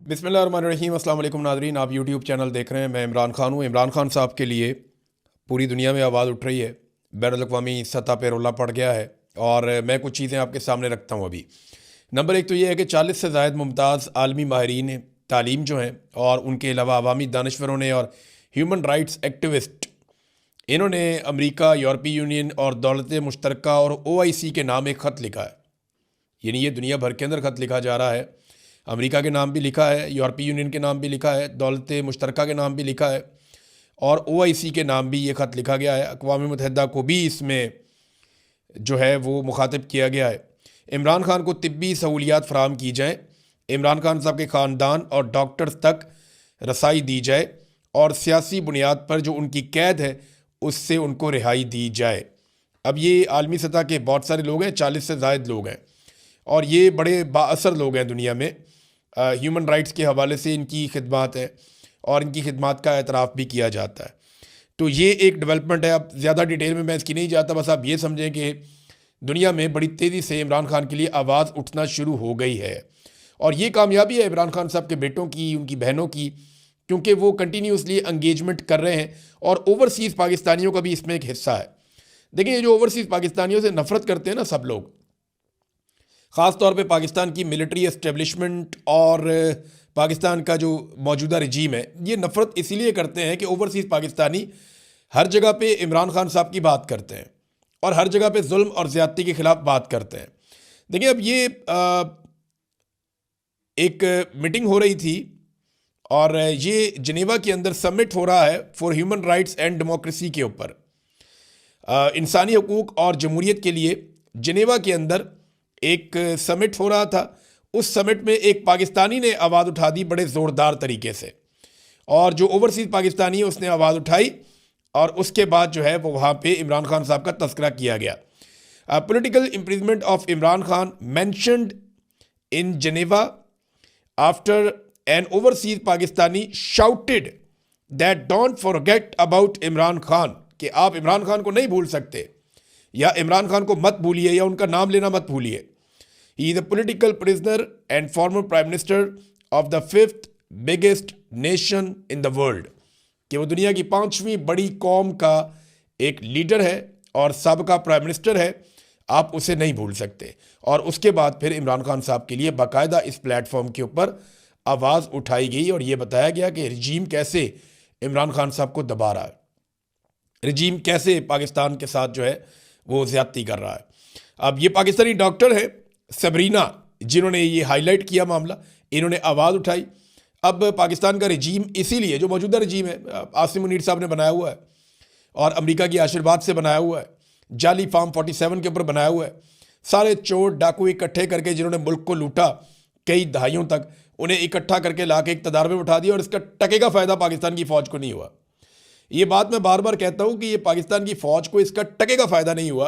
बिस्मिल्लाहिर्रहमानिर्रहीम। अस्सलाम वालेकुम नाज़रीन, आप यूट्यूब चैनल देख रहे हैं। मैं इमरान खान हूँ। इमरान खान साहब के लिए पूरी दुनिया में आवाज़ उठ रही है, बैनुल-अक़वामी सतह पे रोला पड़ गया है और मैं कुछ चीज़ें आपके सामने रखता हूँ अभी। नंबर एक तो ये है कि 40 से ज़ायद मुमताज़ आलमी माहिरीन तालीम जो हैं और उनके अलावा अवामी दानिश्वरों ने और ह्यूमन राइट्स एक्टिविस्ट, इन्होंने अमेरिका, यूरोपीय यूनियन और दौलत मुश्तरका और OIC के नाम एक ख़त लिखा है। यानी ये दुनिया भर के अंदर ख़त लिखा जा रहा है। अमेरिका के नाम भी लिखा है, यूरोपीय यूनियन के नाम भी लिखा है, दौलत मुश्तरका के नाम भी लिखा है और OIC के नाम भी ये ख़त लिखा गया है। अक़वाम मुत्तहिदा को भी इसमें जो है वो मुखातिब किया गया है। इमरान खान को तिब्बी सहूलियात फ़राहम की जाएँ, इमरान खान साहब के ख़ानदान और डॉक्टर्स तक रसाई दी जाए और सियासी बुनियाद पर जो उनकी कैद है उससे उनको रिहाई दी जाए। अब ये आलमी सतह के बहुत सारे लोग हैं, 40 से ज़ायद लोग हैं और ये बड़े बाअसर लोग हैं दुनिया में। ह्यूमन राइट्स के हवाले से इनकी खिदमात है और इनकी खिदमात का एतराफ़ भी किया जाता है। तो ये एक डेवलपमेंट है। अब ज़्यादा डिटेल में मैं इसकी नहीं जाता, बस आप ये समझें कि दुनिया में बड़ी तेज़ी से इमरान खान के लिए आवाज़ उठना शुरू हो गई है और ये कामयाबी है इमरान खान साहब के बेटों की, उनकी बहनों की, क्योंकि वो कंटिन्यूसली एंगेजमेंट कर रहे हैं और ओवरसीज़ पाकिस्तानियों का भी इसमें एक हिस्सा है। देखिए, ये जो ओवरसीज़ पाकिस्तानियों से नफ़रत करते हैं ना सब लोग, ख़ास तौर पे पाकिस्तान की मिलिट्री एस्टेब्लिशमेंट और पाकिस्तान का जो मौजूदा रजीम है, ये नफ़रत इसीलिए करते हैं कि ओवरसीज़ पाकिस्तानी हर जगह पे इमरान खान साहब की बात करते हैं और हर जगह पे जुल्म और ज़्यादती के ख़िलाफ़ बात करते हैं। देखिए, अब ये एक मीटिंग हो रही थी और ये जनेवा के अंदर समिट हो रहा है for human rights and democracy के ऊपर, इंसानी हकूक़ और जमहूरियत के लिए जनेवा के अंदर एक समिट हो रहा था। उस समिट में एक पाकिस्तानी ने आवाज़ उठा दी बड़े ज़ोरदार तरीके से और जो ओवरसीज़ पाकिस्तानी है उसने आवाज़ उठाई और उसके बाद जो है वो वहाँ पे इमरान खान साहब का तस्करा किया गया। Political imprisonment of Imran Khan mentioned in Geneva after an overseas Pakistani shouted that don't forget about Imran Khan, कि आप इमरान खान को नहीं भूल सकते या इमरान खान को मत भूलिए या उनका नाम लेना मत भूलिए। He is a political prisoner and former prime minister of the 5th biggest nation in the world, कि वो दुनिया की 5वीं बड़ी कौम का एक लीडर है और सबका प्राइम मिनिस्टर है, आप उसे नहीं भूल सकते। और उसके बाद फिर इमरान खान साहब के लिए बाकायदा इस प्लेटफॉर्म के ऊपर आवाज़ उठाई गई और ये बताया गया कि रजीम कैसे इमरान खान साहब को दबा रहा है, रजीम कैसे पाकिस्तान के साथ जो है वो ज़्यादती कर रहा है। अब ये पाकिस्तानी डॉक्टर है सबरीना जिन्होंने ये हाईलाइट किया मामला, इन्होंने आवाज़ उठाई। अब पाकिस्तान का रजीम इसीलिए जो मौजूदा रजीम है आसिम मुनीर साहब ने बनाया हुआ है और अमेरिका की आशीर्वाद से बनाया हुआ है, जाली फार्म 47 के ऊपर बनाया हुआ है, सारे चोर डाकू इकट्ठे करके जिन्होंने मुल्क को लूटा कई दहाइयों तक, उन्हें इकट्ठा करके ला के इक़्तिदार में उठा दिया और इसका टके का फ़ायदा पाकिस्तान की फ़ौज को नहीं हुआ। ये बात मैं बार बार कहता हूँ कि ये पाकिस्तान की फ़ौज को इसका टके का फ़ायदा नहीं हुआ,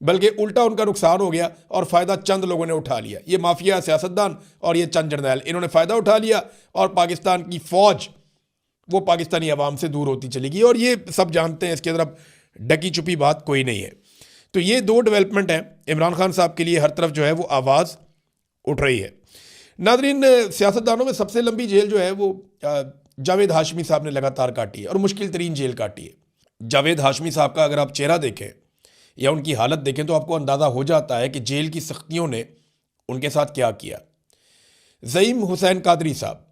बल्कि उल्टा उनका नुकसान हो गया और फ़ायदा चंद लोगों ने उठा लिया। ये माफिया सियासतदान और ये चंद जर्नैल, इन्होंने फ़ायदा उठा लिया और पाकिस्तान की फ़ौज वो पाकिस्तानी अवाम से दूर होती चली गई और ये सब जानते हैं, इसके अंदर अब ढकी छुपी बात कोई नहीं है। तो ये दो डेवलपमेंट हैं इमरान खान साहब के लिए, हर तरफ जो है वो आवाज़ उठ रही है। नाज़रीन, सियासतदानों में सबसे लंबी जेल जो है वो जावेद हाशमी साहब ने लगातार काटी है और मुश्किल तरीन जेल काटी है। जावेद हाशमी साहब का अगर आप चेहरा देखें या उनकी हालत देखें तो आपको अंदाज़ा हो जाता है कि जेल की सख्तियों ने उनके साथ क्या किया। ज़ईम हुसैन कादरी साहब,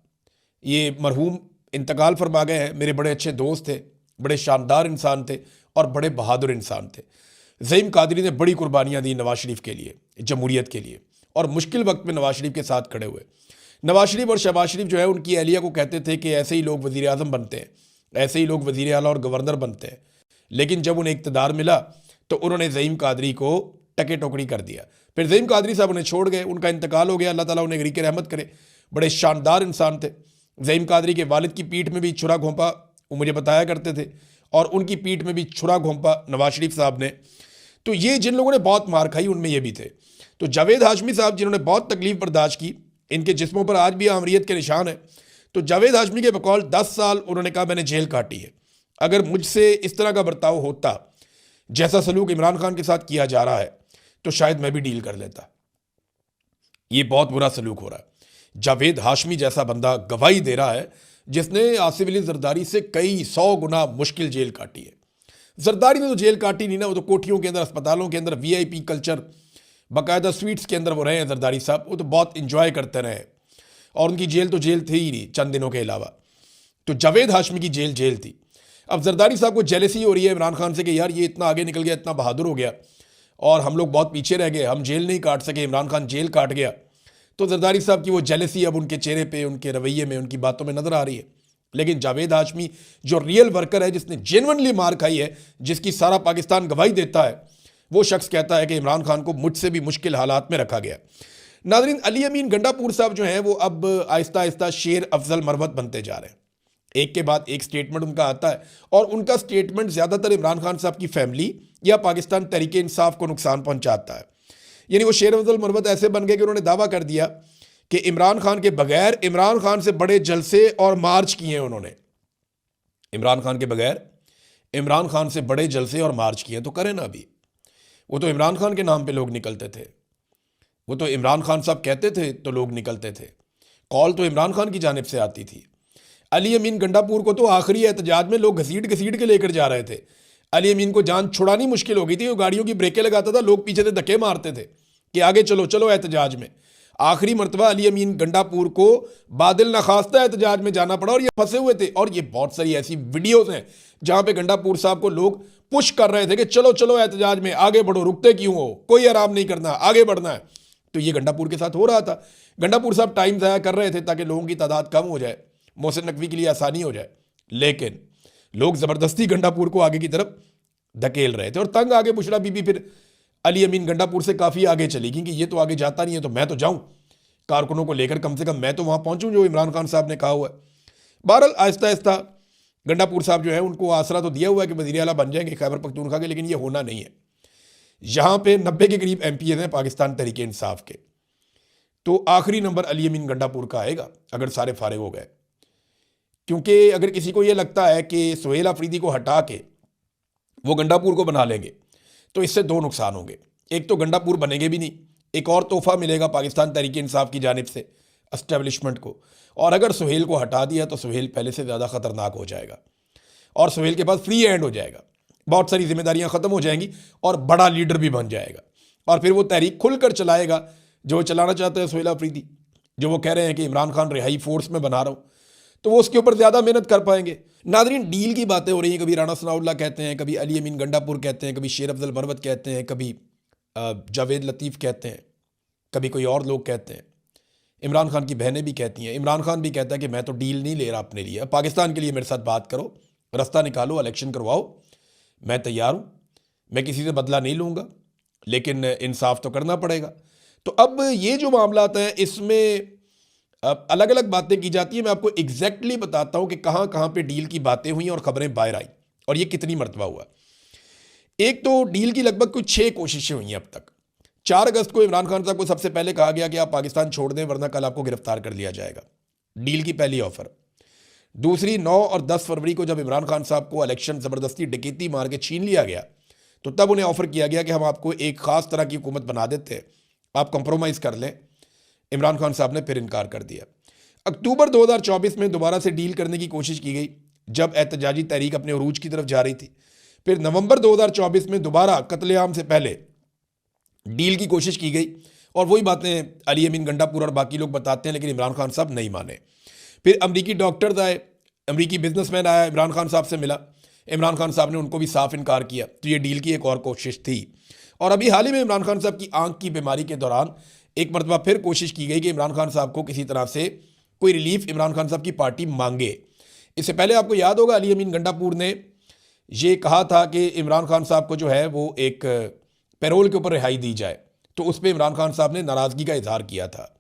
ये मरहूम इंतकाल फरमा गए हैं, मेरे बड़े अच्छे दोस्त थे, बड़े शानदार इंसान थे और बड़े बहादुर इंसान थे। ज़ईम कादरी ने बड़ी कुर्बानियाँ दी नवाज शरीफ के लिए, जमहूरियत के लिए, और मुश्किल वक्त में नवाज शरीफ के साथ खड़े हुए। नवाज शरीफ और शहबाज शरीफ जो है उनकी अहलिया को कहते थे कि ऐसे ही लोग वज़ीर आज़म बनते हैं, ऐसे ही लोग वज़ीर आला और गवर्नर बनते हैं, लेकिन जब उन्हें इक़्तिदार मिला तो उन्होंने ज़ईम कादरी को टके टोकरी कर दिया। फिर ज़ईम कादरी साहब उन्हें छोड़ गए, उनका इंतकाल हो गया, अल्लाह ताला उन्हें गरीक़ रहमत करे। बड़े शानदार इंसान थे। ज़ईम कादरी के वालिद की पीठ में भी छुरा घोंपा वो मुझे बताया करते थे और उनकी पीठ में भी छुरा घोंपा नवाज शरीफ साहब ने। तो ये जिन लोगों ने बहुत मार खाई उनमें ये भी थे। तो जावेद हाशमी साहब जिन्होंने बहुत तकलीफ़ बर्दाश्त की, इनके जिस्मों पर आज भी आमरीत के निशान है। तो जावेद हाशमी के बकौल 10 साल उन्होंने कहा मैंने जेल काटी है। अगर मुझसे इस तरह का बर्ताव होता जैसा सलूक इमरान खान के साथ किया जा रहा है तो शायद मैं भी डील कर लेता। ये बहुत बुरा सलूक हो रहा है। जावेद हाशमी जैसा बंदा गवाही दे रहा है जिसने आसिफ अली जरदारी से कई 100 गुना मुश्किल जेल काटी है। जरदारी ने तो जेल काटी नहीं ना, वो तो कोठियों के अंदर, अस्पतालों के अंदर, वीआईपी कल्चर, बाकायदा स्वीट्स के अंदर वो रहे हैं जरदारी साहब। वो तो बहुत इंजॉय करते रहे और उनकी जेल तो जेल थी ही नहीं चंद दिनों के अलावा। तो जावेद हाशमी की जेल जेल थी। अब जरदारी साहब को जेलसी हो रही है इमरान खान से कि यार ये इतना आगे निकल गया, इतना बहादुर हो गया और हम लोग बहुत पीछे रह गए, हम जेल नहीं काट सके, इमरान खान जेल काट गया। तो जरदारी साहब की वो जेलसी अब उनके चेहरे पे, उनके रवैये में, उनकी बातों में नजर आ रही है। लेकिन जावेद हाशमी जो रियल वर्कर है, जिसने जेन्युइनली मार खाई है, जिसकी सारा पाकिस्तान गवाही देता है, वो शख्स कहता है कि इमरान खान को मुझसे भी मुश्किल हालात में रखा गया। नाज़रीन, अली अमीन गंडापुर साहब जो हैं वो अब आहिस्ता आहिस्ता शेर अफजल मरवत बनते जा रहे हैं। एक के बाद एक स्टेटमेंट उनका आता है और उनका स्टेटमेंट ज़्यादातर इमरान खान साहब की फैमिली या पाकिस्तान तहरीक इंसाफ को नुकसान पहुंचाता है। यानी वो शेर अफजल मरवत ऐसे बन गए कि उन्होंने दावा कर दिया कि इमरान खान के बगैर इमरान खान से बड़े जलसे और मार्च किए हैं उन्होंने। इमरान खान के बगैर इमरान खान से बड़े जलसे और मार्च किए तो करें ना। अभी वो तो इमरान खान के नाम पे लोग निकलते थे, वो तो इमरान खान साहब कहते थे तो लोग निकलते थे, कॉल तो इमरान खान की जानिब से आती थी। अली अमीन गंडापुर को तो आखिरी एहतजाज में लोग घसीट घसीट के लेकर जा रहे थे। अली अमीन को जान छुड़ानी मुश्किल हो गई थी, वो गाड़ियों की ब्रेकें लगाता था, लोग पीछे से धक्के मारते थे कि आगे चलो चलो एहतजाज में। आखिरी मरतबा अली अमीन गंडापुर को बादल नखास्ता एहतजाज में जाना पड़ा और ये फंसे हुए थे। और ये बहुत सारी ऐसी वीडियोस हैं जहां पे गंडापुर साहब को लोग पुश कर रहे थे कि चलो चलो एहतजाज में आगे बढ़ो, रुकते क्यों हो, कोई आराम नहीं करना, आगे बढ़ना है। तो ये गंडापुर के साथ हो रहा था। गंडापुर साहब टाइम ज़ाया कर रहे थे ताकि लोगों की तादाद कम हो जाए, मोहसिन नकवी के लिए आसानी हो जाए। लेकिन लोग ज़बरदस्ती गंडापुर को आगे की तरफ धकेल रहे थे और तंग आगे बुशरा बीबी फिर अली अमीन गंडापुर से काफ़ी आगे चली गई कि ये तो आगे जाता नहीं है तो मैं तो जाऊं, कारकुनों को लेकर कम से कम मैं तो वहां पहुंचूं जो इमरान खान साहब ने कहा हुआ है। बहरहाल आहिस्ता आहिस्ता गंडापुर साहब जो है उनको आसरा तो दिया हुआ है कि वज़ीर आला बन जाएंगे खैबर पख्तूनख्वा के, लेकिन ये होना नहीं है। यहाँ पे 90 के करीब MPs हैं पाकिस्तान तहरीक इंसाफ के, तो आखिरी नंबर अली अमीन गंडापुर का आएगा अगर सारे फारिग हो गए। क्योंकि अगर किसी को ये लगता है कि सुहेल अफरीदी को हटा के वो गंडापुर को बना लेंगे तो इससे दो नुकसान होंगे। एक तो गंडापुर बनेंगे भी नहीं, एक और तोहफा मिलेगा पाकिस्तान तहरीक इंसाफ की जानिब से एस्टेब्लिशमेंट को, और अगर सुहेल को हटा दिया तो सुहेल पहले से ज़्यादा ख़तरनाक हो जाएगा और सुहेल के पास फ्री हैंड हो जाएगा, बहुत सारी जिम्मेदारियां ख़त्म हो जाएंगी और बड़ा लीडर भी बन जाएगा। और फिर वो तहरीक खुलकर चलाएगा जो चलाना चाहते हैं सुहेल अफरीदी, जो वो कह रहे हैं कि इमरान खान रिहाई फोर्स में बना रहा हूँ, तो वो उसके ऊपर ज़्यादा मेहनत कर पाएंगे। नाज़रीन, डील की बातें हो रही हैं, कभी राना सनाउल्लाह कहते हैं, कभी अली अमीन गंडापुर कहते हैं, कभी शेर अफजल मरवत कहते हैं, कभी जावेद लतीफ़ कहते हैं, कभी कोई और लोग कहते हैं, इमरान खान की बहनें भी कहती हैं। इमरान खान भी कहता है कि मैं तो डील नहीं ले रहा अपने लिए, पाकिस्तान के लिए मेरे साथ बात करो, रास्ता निकालो, इलेक्शन करवाओ, मैं तैयार हूँ, मैं किसी से बदला नहीं लूँगा, लेकिन इंसाफ तो करना पड़ेगा। तो अब ये जो मामला हैं इसमें अलग अलग बातें की जाती हैं। मैं आपको एग्जैक्टली बताता हूँ कि कहाँ कहाँ पे डील की बातें हुई और ख़बरें बाहर आई और ये कितनी मरतबा हुआ। एक तो डील की लगभग कुछ 6 कोशिशें हुई हैं अब तक। 4 अगस्त को इमरान खान साहब को सबसे पहले कहा गया कि आप पाकिस्तान छोड़ दें वरना कल आपको गिरफ्तार कर लिया जाएगा, डील की पहली ऑफर। दूसरी 9 और 10 फरवरी को जब इमरान खान साहब को इलेक्शन ज़बरदस्ती डकैती मार के छीन लिया गया तो तब उन्हें ऑफर किया गया कि हम आपको एक ख़ास तरह की हुकूमत बना देते हैं, आप कंप्रोमाइज़ कर लें। इमरान खान साहब ने फिर इनकार कर दिया। अक्टूबर 2024 में दोबारा से डील करने की कोशिश की गई जब एहतजाजी तहरीक अपने उरूज की तरफ जा रही थी। फिर नवंबर 2024 में दोबारा कत्लेआम से पहले डील की कोशिश की गई और वही बातें अली अमीन गंडापुर और बाकी लोग बताते हैं, लेकिन इमरान खान साहब नहीं माने। फिर अमरीकी डॉक्टर्स आए, अमरीकी बिजनेसमैन आया, इमरान खान साहब से मिला, इमरान खान साहब ने उनको भी साफ इनकार किया। तो ये डील की एक और कोशिश थी। और अभी हाल ही में इमरान खान साहब की आंख की बीमारी के दौरान एक मरतबा फिर कोशिश की गई कि इमरान खान साहब को किसी तरह से कोई रिलीफ इमरान खान साहब की पार्टी मांगे। इससे पहले आपको याद होगा अली अमीन गंडापुर ने ये कहा था कि इमरान खान साहब को जो है वो एक पैरोल के ऊपर रिहाई दी जाए, तो उस पर इमरान खान साहब ने नाराज़गी का इजहार किया था।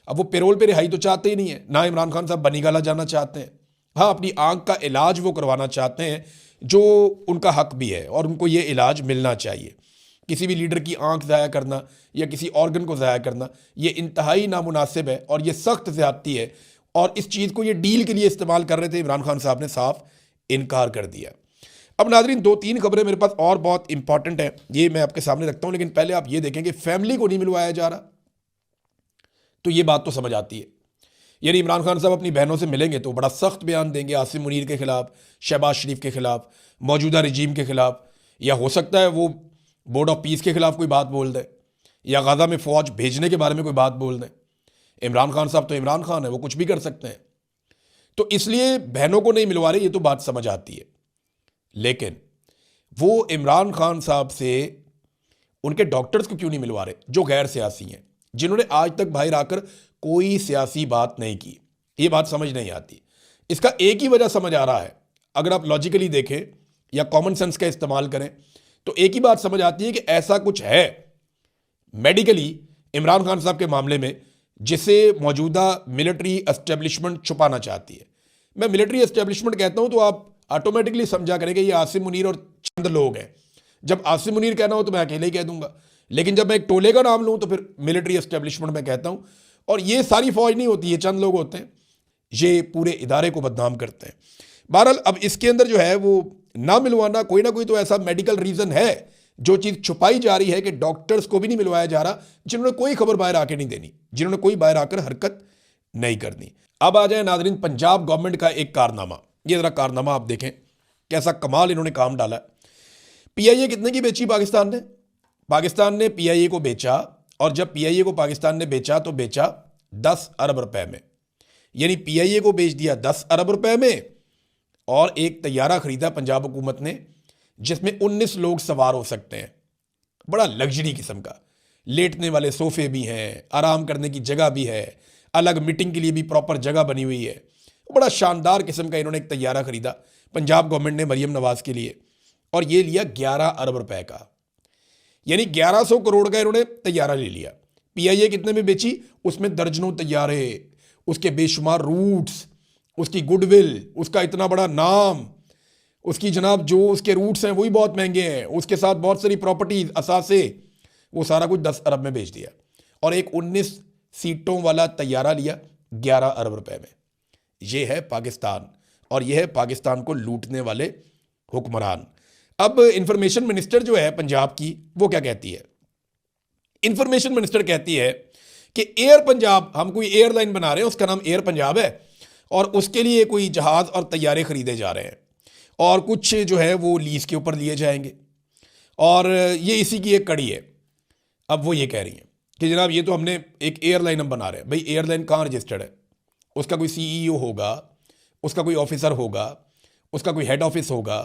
अब वो पैरोल पे रिहाई तो चाहते ही नहीं है, ना इमरान खान साहब बनीगाला जाना चाहते हैं। हाँ, अपनी आंख का इलाज वो करवाना चाहते हैं जो उनका हक भी है और उनको ये इलाज मिलना चाहिए। किसी भी लीडर की आंख ज़ाया करना या किसी ऑर्गन को ज़ाया करना ये इंतहाई नामुनासिब है और ये सख्त ज़्यादती है, और इस चीज़ को ये डील के लिए इस्तेमाल कर रहे थे। इमरान खान साहब ने साफ इनकार कर दिया। अब नाजरीन, 2-3 खबरें मेरे पास और बहुत इंपॉर्टेंट है, ये मैं आपके सामने रखता हूँ, लेकिन पहले आप ये देखें कि फैमिली को नहीं मिलवाया जा रहा, तो ये बात तो समझ आती है यानी इमरान खान साहब अपनी बहनों से मिलेंगे तो बड़ा सख्त बयान देंगे आसिम मुनीर के खिलाफ, शहबाज शरीफ के खिलाफ, मौजूदा रजीम के खिलाफ, या हो सकता है वो बोर्ड ऑफ पीस के खिलाफ कोई बात बोल दे, या गाज़ा में फ़ौज भेजने के बारे में कोई बात बोल दें। इमरान खान साहब तो इमरान खान है, वो कुछ भी कर सकते हैं। तो इसलिए बहनों को नहीं मिलवा रहे, ये तो बात समझ आती है। लेकिन वो इमरान खान साहब से उनके डॉक्टर्स को क्यों नहीं मिलवा रहे जो गैर सियासी हैं, जिन्होंने आज तक बाहर आकर कोई सियासी बात नहीं की? ये बात समझ नहीं आती। इसका एक ही वजह समझ आ रहा है, अगर आप लॉजिकली देखें या कॉमन सेंस का इस्तेमाल करें तो एक ही बात समझ आती है कि ऐसा कुछ है मेडिकली इमरान खान साहब के मामले में जिसे मौजूदा मिलिट्री एस्टेब्लिशमेंट छुपाना चाहती है। मैं मिलिट्री एस्टेब्लिशमेंट कहता हूं तो आप ऑटोमेटिकली समझा करें कि ये आसिम मुनीर और चंद लोग हैं। जब आसिम मुनीर कहना हो तो मैं अकेले ही कह दूंगा, लेकिन जब मैं एक टोले का नाम लूं तो फिर मिलिट्री एस्टेब्लिशमेंट में कहता हूं। और ये सारी फौज नहीं होती, ये चंद लोग होते हैं, ये पूरे इदारे को बदनाम करते हैं। बहरहाल अब इसके अंदर जो है वो ना मिलवाना, कोई ना कोई तो ऐसा मेडिकल रीज़न है, जो चीज़ छुपाई जा रही है कि डॉक्टर्स को भी नहीं मिलवाया जा रहा, जिन्होंने कोई खबर बाहर आके नहीं देनी, जिन्होंने कोई बाहर आकर हरकत नहीं करनी। अब आ जाए नाज़रीन पंजाब गवर्नमेंट का एक कारनामा। ये ज़रा कारनामा आप देखें, कैसा कमाल इन्होंने काम डाला। PIA कितने की बेची पाकिस्तान ने? पाकिस्तान ने PIA को बेचा, और जब PIA को पाकिस्तान ने बेचा तो बेचा 10 अरब रुपए में। यानी PIA को बेच दिया 10 अरब रुपए में, और एक तैयारा खरीदा पंजाब हुकूमत ने जिसमें 19 लोग सवार हो सकते हैं। बड़ा लग्जरी किस्म का, लेटने वाले सोफे भी हैं, आराम करने की जगह भी है, अलग मीटिंग के लिए भी प्रॉपर जगह बनी हुई है। बड़ा शानदार किस्म का इन्होंने एक तैयारा खरीदा पंजाब गवर्नमेंट ने मरियम नवाज के लिए, और ये लिया 11 अरब रुपए का। यानी 1100 करोड़ का इन्होंने तैयारा ले लिया। PIA कितने में बेची? उसमें दर्जनों तैयारे, उसके बेशुमार रूट्स, उसकी गुडविल, उसका इतना बड़ा नाम, उसकी जनाब जो उसके रूट्स हैं वही बहुत महंगे हैं, उसके साथ बहुत सारी प्रॉपर्टीज, असासे, वो सारा कुछ 10 अरब में बेच दिया, और एक 19 सीटों वाला तैयारा लिया 11 अरब रुपए में। ये है पाकिस्तान, और यह है पाकिस्तान को लूटने वाले हुक्मरान। अब इंफॉर्मेशन मिनिस्टर जो है पंजाब की, वो क्या कहती है? इंफॉर्मेशन मिनिस्टर कहती है कि एयर पंजाब, हम कोई एयरलाइन बना रहे हैं, उसका नाम एयर पंजाब है, और उसके लिए कोई जहाज और तैयारे खरीदे जा रहे हैं, और कुछ जो है वो लीज के ऊपर लिए जाएंगे, और ये इसी की एक कड़ी है। अब वो ये कह रही हैं कि जनाब ये तो हमने एक एयरलाइन हम बना रहे हैं। भाई एयरलाइन कहाँ रजिस्टर्ड है? उसका कोई CEO होगा, उसका कोई ऑफिसर होगा, उसका कोई हेड ऑफिस होगा,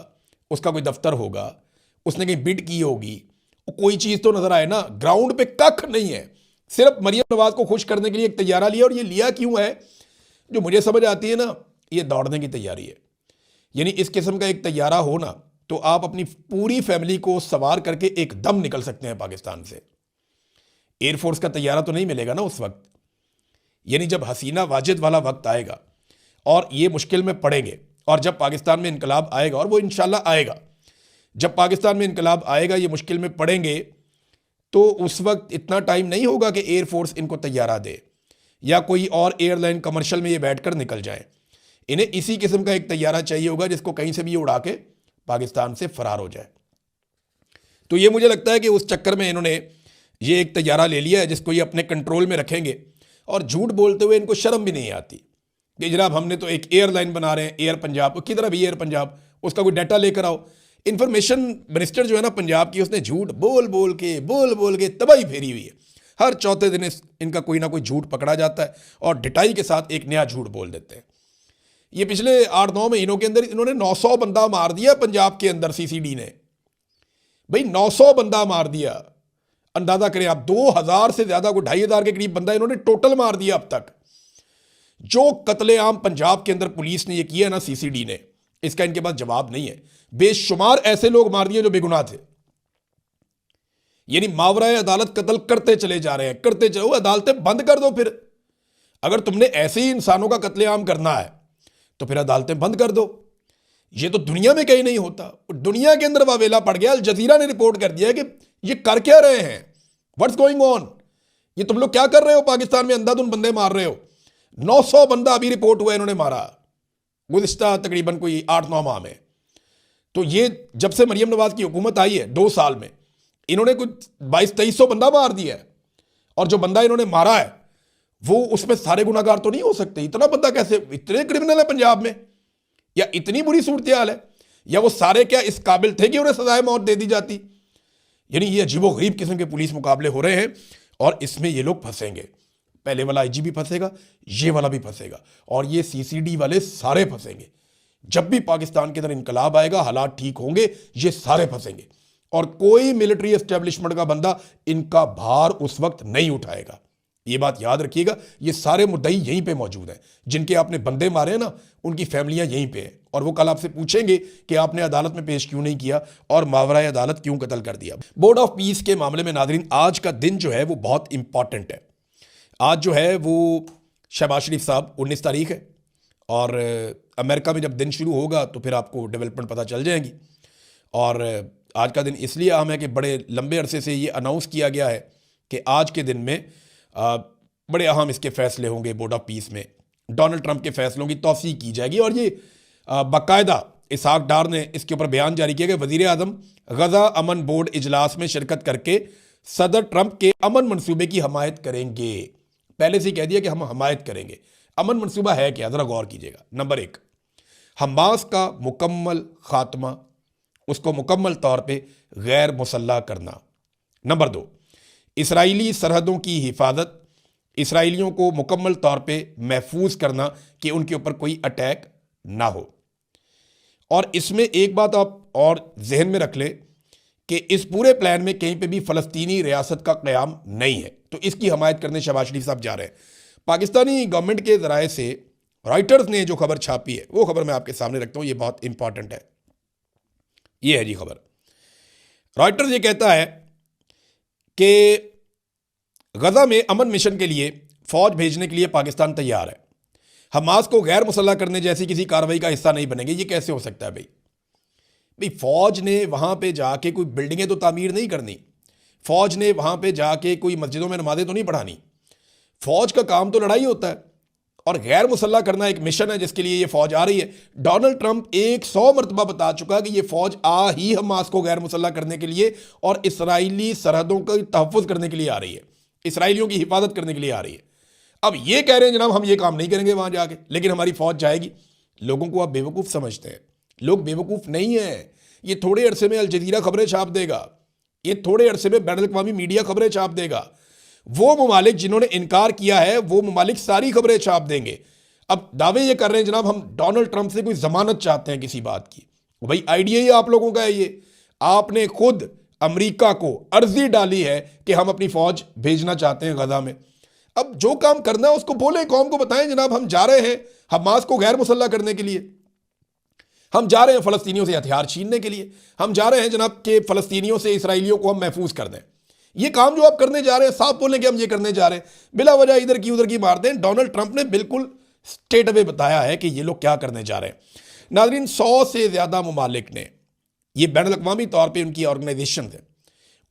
उसका कोई दफ्तर होगा, उसने कहीं बिड की होगी, कोई चीज़ तो नजर आए ना। ग्राउंड पे कख नहीं है, सिर्फ मरियम नवाज को खुश करने के लिए एक तैयारा लिया। और ये लिया क्यों है, जो मुझे समझ आती है ना, ये दौड़ने की तैयारी है। यानी इस किस्म का एक तैयारा हो ना, तो आप अपनी पूरी फैमिली को सवार करके एकदम निकल सकते हैं पाकिस्तान से। एयरफोर्स का तैयारा तो नहीं मिलेगा ना उस वक्त। यानी जब हसीना वाजिद वाला वक्त आएगा और ये मुश्किल में पड़ेंगे, और जब पाकिस्तान में इनकलाब आएगा, और वो इंशाल्लाह आएगा, जब पाकिस्तान में इनकलाब आएगा, ये मुश्किल में पड़ेंगे, तो उस वक्त इतना टाइम नहीं होगा कि एयरफोर्स इनको तैयारा दे, या कोई और एयरलाइन कमर्शियल में ये बैठकर निकल जाए। इन्हें इसी किस्म का एक तैयारा चाहिए होगा जिसको कहीं से भी उड़ा के पाकिस्तान से फरार हो जाए। तो ये मुझे लगता है कि उस चक्कर में इन्होंने ये एक तैयारा ले लिया है जिसको ये अपने कंट्रोल में रखेंगे, और झूठ बोलते हुए इनको शर्म भी नहीं आती कि जनाब हमने तो एक एयरलाइन बना रहे हैं, एयर पंजाब। किधर अभी एयर पंजाब? उसका कोई डाटा लेकर आओ। इंफॉर्मेशन मिनिस्टर जो है ना पंजाब की, उसने झूठ बोल बोल के तबाही फेरी हुई है। हर चौथे दिन इनका कोई ना कोई झूठ पकड़ा जाता है, और ढिटाई के साथ एक नया झूठ बोल देते हैं। ये पिछले 8-9 महीनों के अंदर इन्होंने 900 बंदा मार दिया पंजाब के अंदर। CCD ने भाई 900 बंदा मार दिया। अंदाजा करें आप, 2000 से ज्यादा को 2500 के करीब बंदा इन्होंने टोटल मार दिया अब तक। जो कत्लेआम पंजाब के अंदर पुलिस ने ये किया ना, CCD ने, इसका इनके पास जवाब नहीं है। बेशुमार ऐसे लोग मार दिए जो बेगुनाह थे। यानी मावराए अदालत कत्ल करते चले जा रहे हैं, करते चलो। अदालतें बंद कर दो फिर। अगर तुमने ऐसे ही इंसानों का कत्लेआम करना है तो फिर अदालतें बंद कर दो। ये तो दुनिया में कहीं नहीं होता। दुनिया के अंदर वावेला पड़ गया। अल जजीरा ने रिपोर्ट कर दिया कि ये कर क्या रहे हैं, व्हाट्स गोइंग ऑन, ये तुम लोग क्या कर रहे हो? पाकिस्तान में अंधाधुन बंदे मार रहे हो। 900 बंदा अभी रिपोर्ट हुआ इन्होंने मारा गुज़िश्ता तकरीबन कोई 8-9 माह में। तो ये जब से मरियम नवाज की हुकूमत आई है 2 साल में, इन्होंने कुछ 2200-2300 बंदा मार दिया है। और जो बंदा इन्होंने मारा है वो उसमें सारे गुनाहगार तो नहीं हो सकते। इतना बंदा कैसे, इतने क्रिमिनल है पंजाब में, या इतनी बुरी सूरत हाल है, या वो सारे क्या इस काबिल थे कि उन्हें सजाए मौत दे दी जाती। यानी ये अजीबोगरीब किस्म के पुलिस मुकाबले हो रहे हैं और इसमें ये लोग फंसेंगे। पहले वाला आईजी भी फंसेगा, ये वाला भी फंसेगा, और ये सीसीडी वाले सारे फंसेंगे। जब भी पाकिस्तान के अंदर इनकलाब आएगा, हालात ठीक होंगे, ये सारे फंसेंगे और कोई मिलिट्री एस्टेब्लिशमेंट का बंदा इनका भार उस वक्त नहीं उठाएगा। ये बात याद रखिएगा। ये सारे मुद्दई यहीं पे मौजूद हैं। जिनके आपने बंदे मारे हैं ना, उनकी फैमिलियां यहीं पे हैं और वो कल आपसे पूछेंगे कि आपने अदालत में पेश क्यों नहीं किया और मावराए अदालत क्यों कत्ल कर दिया। बोर्ड ऑफ पीस के मामले में नाज़रीन, आज का दिन जो है वो बहुत इंपॉर्टेंट है। आज जो है वो शहबाज शरीफ साहब 19 तारीख है और अमेरिका में जब दिन शुरू होगा तो फिर आपको डेवलपमेंट पता चल जाएगी। और आज का दिन इसलिए अहम है कि बड़े लंबे अरसे से ये अनाउंस किया गया है कि आज के दिन में बड़े अहम इसके फैसले होंगे। बोर्ड ऑफ पीस में डोनाल्ड ट्रंप के फैसलों की तौसीक की जाएगी और ये बाकायदा इसहाक डार ने इसके ऊपर बयान जारी किया कि वज़ीर आज़म गज़ा अमन बोर्ड इजलास में शिरकत करके सदर ट्रंप के अमन मनसूबे की हमायत करेंगे। पहले से ही कह दिया कि हम हमायत करेंगे। अमन मनसूबा है क्या, ज़रा गौर कीजिएगा। नंबर 1, हमास का मुकम्मल खात्मा, उसको मुकम्मल तौर पे गैर मुसल्लह करना। नंबर 2, इसराइली सरहदों की हिफाजत, इसराइलियों को मुकम्मल तौर पे महफूज करना कि उनके ऊपर कोई अटैक ना हो। और इसमें एक बात आप और जहन में रख लें कि इस पूरे प्लान में कहीं पे भी फ़लस्तीनी रियासत का क़याम नहीं है, तो इसकी हमायत करने शहबाज शरीफ साहब जा रहे हैं। पाकिस्तानी गवर्नमेंट के ज़राए से रॉयटर्स ने जो खबर छापी है, वो खबर मैं आपके सामने रखता हूँ, ये बहुत इंपॉर्टेंट है। ये है जी खबर। रॉयटर्स ये कहता है कि गजा में अमन मिशन के लिए फौज भेजने के लिए पाकिस्तान तैयार है। हमास को गैर मुसल्लह करने जैसी किसी कार्रवाई का हिस्सा नहीं बनेंगे। ये कैसे हो सकता है भाई फौज ने वहां पे जाके कोई बिल्डिंगें तो तामीर नहीं करनी, फौज ने वहां पे जाके कोई मस्जिदों में नमाजें तो नहीं पढ़ानी। फौज का काम तो लड़ाई होता है और गैर मुसल्लह करना एक मिशन है जिसके लिए ये फौज आ रही है। डोनाल्ड ट्रंप 100 मरतबा बता चुका कि ये फौज आ ही हमास को गैर मुसल्लह करने के लिए और इसराइली सरहदों का तहफ़्फ़ुज़ करने के लिए आ रही है, इसराइलियों की हिफाजत करने के लिए आ रही है। अब ये कह रहे हैं जनाब हम ये काम नहीं करेंगे वहां जाके, लेकिन हमारी फौज जाएगी। लोगों को आप बेवकूफ़ समझते हैं, लोग बेवकूफ़ नहीं हैं। ये थोड़े अरसे में अल जज़ीरा खबरें छाप देगा, ये थोड़े अरसे में बैनुल अक़वामी मीडिया खबरें छाप देगा। वो ममालिक जिन्होंने इनकार किया है वो ममालिक सारी खबरें छाप देंगे। अब दावे ये कर रहे हैं जनाब हम डोनाल्ड ट्रंप से कोई जमानत चाहते हैं किसी बात की। भाई आइडिया ही आप लोगों का है ये। आपने खुद अमेरिका को अर्जी डाली है कि हम अपनी फौज भेजना चाहते हैं गजा में। अब जो काम करना है उसको बोले, कौम को बताएं जनाब हम जा रहे हैं हमास को गैर मुसल्लह करने के लिए, हम जा रहे हैं फ़लस्तीनियों से हथियार छीनने के लिए, हम जा रहे हैं जनाब के फ़लस्तीनियों से इसराइलियों को हम महफूज कर दें। ये काम जो आप करने जा रहे हैं, साफ बोलें कि हम ये करने जा रहे हैं, बिला वजह इधर की उधर की मार दें। डोनाल्ड ट्रंप ने बिल्कुल स्ट्रेट अवे बताया है कि ये लोग क्या करने जा रहे हैं। नाज़रीन 100 से ज़्यादा ममालिक ने, ये बैनुल अक़वामी तौर पर उनकी ऑर्गेनाइजेशन है,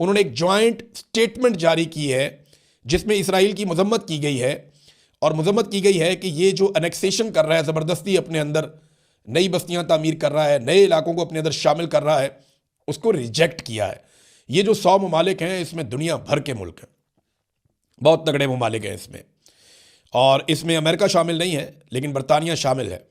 उन्होंने एक जॉइंट स्टेटमेंट जारी की है जिसमें इसराइल की मजम्मत की गई है और मजम्मत की गई है कि ये जो अनेक्सेशन कर रहा है, ज़बरदस्ती अपने अंदर नई बस्तियां तामीर कर रहा है, नए इलाकों को अपने अंदर शामिल कर रहा है, उसको रिजेक्ट किया है। ये जो 100 ममालिक हैं इसमें दुनिया भर के मुल्क हैं, बहुत तगड़े ममालिक हैं इसमें, और इसमें अमेरिका शामिल नहीं है लेकिन बरतानिया शामिल है,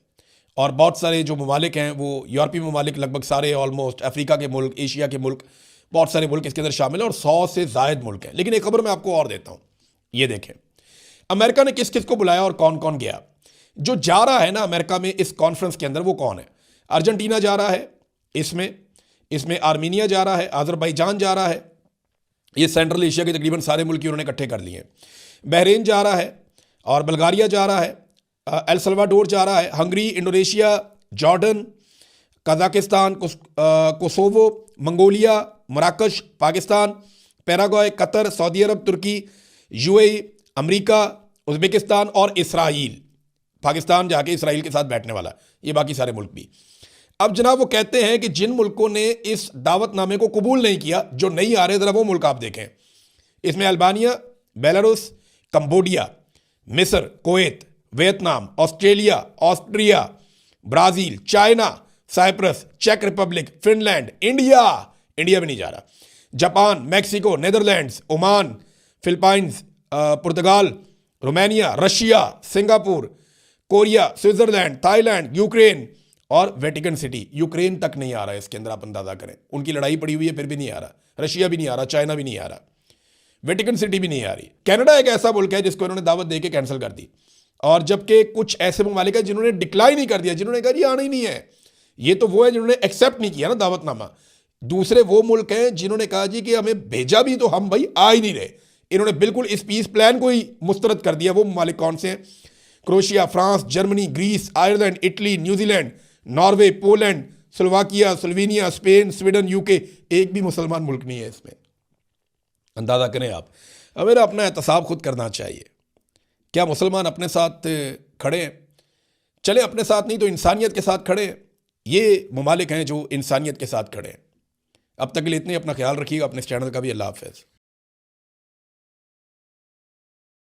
और बहुत सारे जो ममालिक हैं वो यूरोपीय ममालिक लगभग सारे, ऑलमोस्ट अफ्रीका के मुल्क, एशिया के मुल्क, बहुत सारे मुल्क इसके अंदर शामिल हैं और 100 से ज़ायद मुल्क हैं। लेकिन एक खबर मैं आपको और देता हूँ, ये देखें अमेरिका ने किस किस को बुलाया और कौन कौन गया। जो जा रहा है ना अमेरिका में इस कॉन्फ्रेंस के अंदर वो कौन है? अर्जेंटीना जा रहा है, इसमें आर्मीनिया जा रहा है, अज़रबैजान जा रहा है, ये सेंट्रल एशिया के तकरीबन सारे मुल्क उन्होंने इकट्ठे कर लिए हैं। बहरीन जा रहा है और बल्गारिया जा रहा है, एल सल्वाडोर जा रहा है, Hungary, Indonesia, Jordan, Kazakhstan, Kosovo, Mongolia, मराकश, पाकिस्तान, पैराग्वे, कतर, सऊदी अरब, तुर्की, यूएई, अमेरिका, उज़्बेकिस्तान और इसराइल। पाकिस्तान जाके इसराइल के साथ बैठने वाला, ये बाकी सारे मुल्क भी। अब जनाब वो कहते हैं कि जिन मुल्कों ने इस दावतनामे को कबूल नहीं किया, जो नहीं आ रहे, ज़रा वो मुल्क आप देखें। इसमें अल्बानिया, बेलारूस, कंबोडिया, मिस्र, Kuwait, Vietnam, Australia, Austria, Brazil, China, Cyprus, चेक रिपब्लिक, फिनलैंड, इंडिया भी नहीं जा रहा, Japan, Mexico, Netherlands, Oman, Philippines, पुर्तगाल, Romania, Russia, Singapore, Korea, Switzerland, Thailand, Ukraine और वेटिकन सिटी। यूक्रेन तक नहीं आ रहा है इसके अंदर, आप अंदाजा करें। उनकी लड़ाई पड़ी हुई है फिर भी नहीं आ रहा। रशिया भी नहीं आ रहा, चाइना भी नहीं आ रहा, वेटिकन सिटी भी नहीं आ रही। कनाडा एक ऐसा मुल्क है जिसको इन्होंने दावत दे के कैंसिल कर दी, और जबकि कुछ ऐसे ममालिक है जिन्होंने डिक्लाइन ही कर दिया, जिन्होंने कहा ये आना ही नहीं है। ये तो वो है जिन्होंने एक्सेप्ट नहीं किया ना दावतनामा। दूसरे वो मुल्क हैं जिन्होंने कहा जी कि हमें भेजा भी तो हम भाई आ ही नहीं रहे। इन्होंने बिल्कुल इस पीस प्लान को ही मुस्तरद कर दिया। वो ममालिक कौन से हैं? Croatia, France, Germany, Greece, Ireland, Italy, New Zealand, Norway, Poland, Slovakia, Slovenia, Spain, Sweden, UK. एक भी मुसलमान मुल्क नहीं है इसमें। अंदाजा करें आप। अब मेरा अपना एहतसाब खुद करना चाहिए। क्या मुसलमान अपने साथ खड़े हैं? चले अपने साथ नहीं तो इंसानियत के साथ खड़े हैं। ये ममालिक हैं जो इंसानियत के साथ खड़े हैं। अब तक के लिए इतने, अपना ख्याल रखिएगा, अपने इस चैनल का भी। अल्लाह हाफ़िज़।